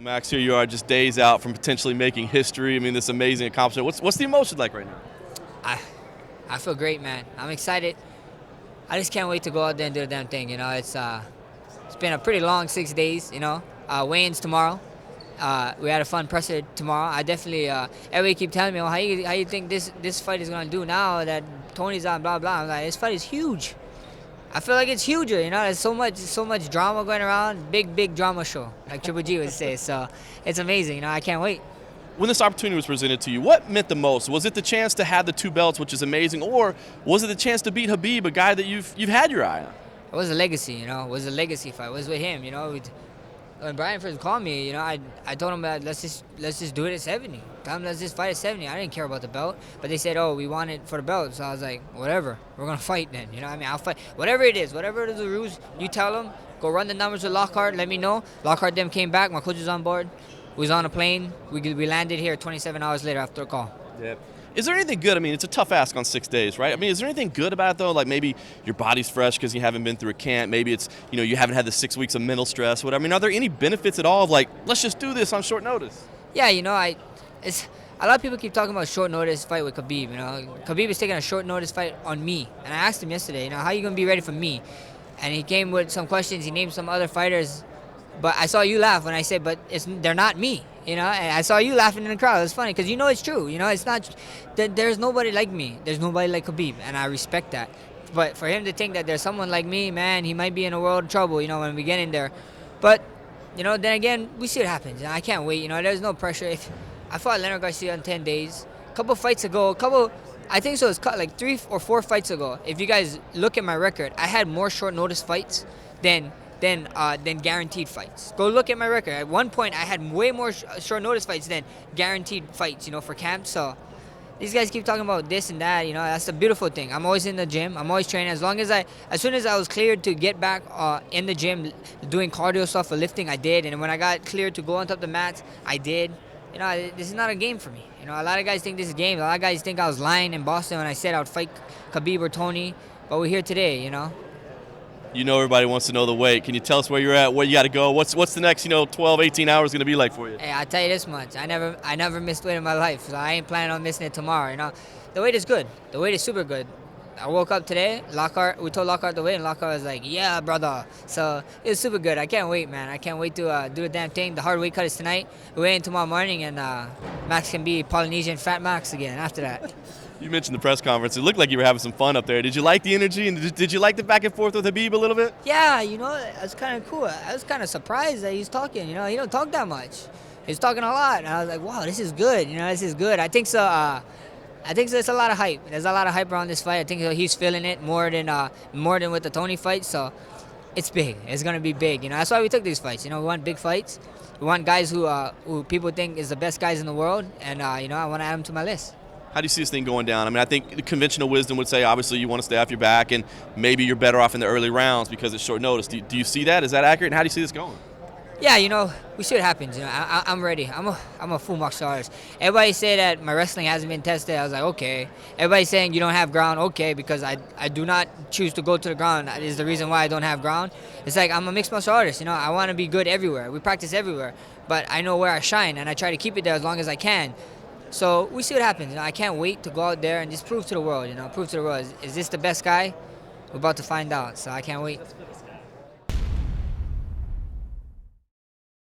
Max, here you are just days out from potentially making history. I mean, this amazing accomplishment. What's the emotion like right now? I feel great, man. I'm excited. I just can't wait to go out there and do the damn thing. It's been a pretty long 6 days. Weigh-ins tomorrow. We had a fun presser tomorrow. I definitely everybody keep telling me, "Oh, how you think this fight is gonna do now that Tony's on?" Blah blah. I'm like, this fight is huge. I feel like it's huger. There's so much drama going around. Big drama show, like Triple G would say. So it's amazing. I can't wait. When this opportunity was presented to you, what meant the most? Was it the chance to have the 2 belts, which is amazing, or was it the chance to beat Khabib, a guy that you've had your eye on? It was a legacy. It was a legacy fight. It was with him. When Brian first called me, I told him that let's just do it at 70. Tell him let's just fight at 70. I didn't care about the belt, but they said, oh, we want it for the belt. So I was like, whatever, we're gonna fight then. I'll fight whatever it is the rules. You tell them, go run the numbers with Lockhart. Let me know. Lockhart then came back. My coach was on board. We was on a plane. We landed here 27 hours later after a call. Yep. Is there anything good? I mean, it's a tough ask on 6 days, right? I mean, is there anything good about it, though? Like maybe your body's fresh because you haven't been through a camp. Maybe it's, you haven't had the 6 weeks of mental stress, whatever. I mean, are there any benefits at all of like, let's just do this on short notice? Yeah, it's a lot of people keep talking about short notice fight with Khabib. Khabib is taking a short notice fight on me. And I asked him yesterday, how are you going to be ready for me? And he came with some questions. He named some other fighters. But I saw you laugh when I said, but they're not me. And I saw you laughing in the crowd. It's funny because it's true. It's not that there's nobody like me. There's nobody like Khabib, and I respect that. But for him to think that there's someone like me, man, he might be in a world of trouble. When we get in there. But then again, we see what happens. I can't wait. There's no pressure. If I fought Leonard Garcia in 10 days, a couple fights ago, I think so. It's like 3 or 4 fights ago. If you guys look at my record, I had more short notice fights than guaranteed fights. Go look at my record. At one point, I had way more short notice fights than guaranteed fights, for camp. So these guys keep talking about this and that. That's the beautiful thing. I'm always in the gym. I'm always training. As soon as I was cleared to get back in the gym, doing cardio stuff for lifting, I did. And when I got cleared to go on top of the mats, I did. This is not a game for me. A lot of guys think this is a game. A lot of guys think I was lying in Boston when I said I would fight Khabib or Tony. But we're here today, Everybody wants to know the weight. Can you tell us where you're at, where you got to go? What's the next, 12, 18 hours going to be like for you? Hey, I'll tell you this much. I never missed weight in my life, so I ain't planning on missing it tomorrow, The weight is good. The weight is super good. I woke up today, we told Lockhart the weight, and Lockhart was like, yeah, brother. So it was super good. I can't wait, man. I can't wait to do the damn thing. The hard weight cut is tonight. We weigh in tomorrow morning, and Max can be Polynesian Fat Max again after that. You mentioned the press conference. It looked like you were having some fun up there. Did you like the energy, and did you like the back and forth with Khabib a little bit? Yeah, it was kind of cool. I was kind of surprised that he's talking. He don't talk that much. He's talking a lot, and I was like, wow, this is good. This is good. I think so. I think so. It's a lot of hype. There's a lot of hype around this fight. I think he's feeling it more than with the Tony fight. So it's big. It's gonna be big. That's why we took these fights. We want big fights. We want guys who people think is the best guys in the world, and I want to add them to my list. How do you see this thing going down? I mean, I think the conventional wisdom would say, obviously, you want to stay off your back, and maybe you're better off in the early rounds because it's short notice. Do you see that? Is that accurate? And how do you see this going? Yeah, we see what happens. I'm ready. I'm a full martial artist. Everybody say that my wrestling hasn't been tested. I was like, okay. Everybody's saying you don't have ground. Okay, because I do not choose to go to the ground. That is the reason why I don't have ground. It's like I'm a mixed martial artist. I want to be good everywhere. We practice everywhere, but I know where I shine, and I try to keep it there as long as I can. So we see what happens. I can't wait to go out there and just prove to the world. Prove to the world, is this the best guy? We're about to find out. So I can't wait.